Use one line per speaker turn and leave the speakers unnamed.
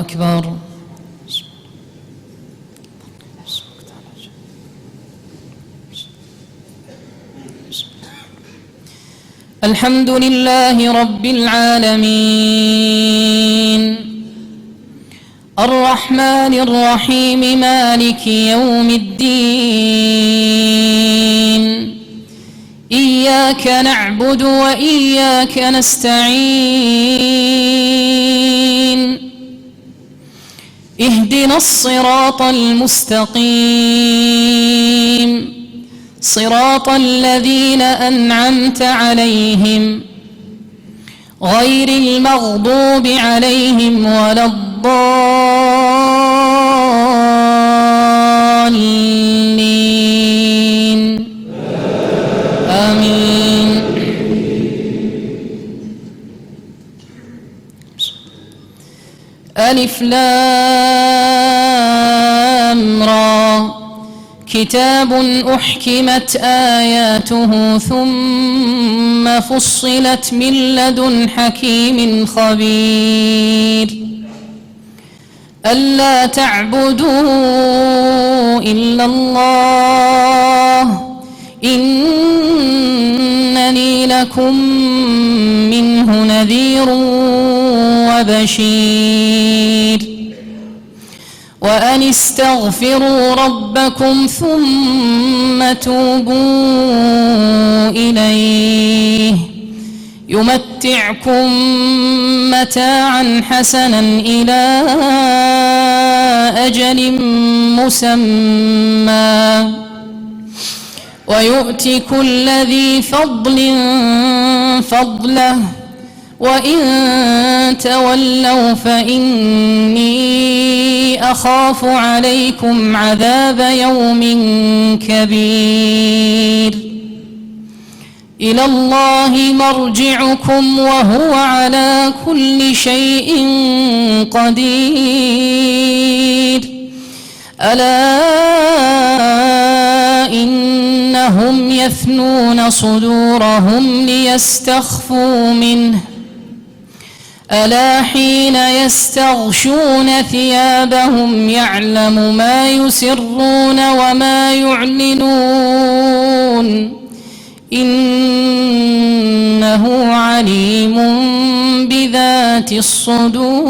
أكبر. الحمد لله رب العالمين الرحمن الرحيم مالك يوم الدين إياك نعبد وإياك نستعين اهدنا الصراط المستقيم صراط الذين أنعمت عليهم غير المغضوب عليهم ولا الضالين آمين. ألف لام را كتاب أحكمت آياته ثم فصلت من لدن حكيم خبير ألا تعبدوا إلا الله إنني لكم منه نذير وبشير وأن استغفروا ربكم ثم توبوا إليه يمتعكم متاعا حسنا إلى أجل مسمى ويؤت كل ذي فضل فضله وإن تولوا فإني أخاف عليكم عذاب يوم كبير إلى الله مرجعكم وهو على كل شيء قدير ألا إنهم يثنون صدورهم ليستخفوا منه ألا حين يستغشون ثيابهم يعلم ما يسرون وما يعلنون إنه عليم بذات الصدور.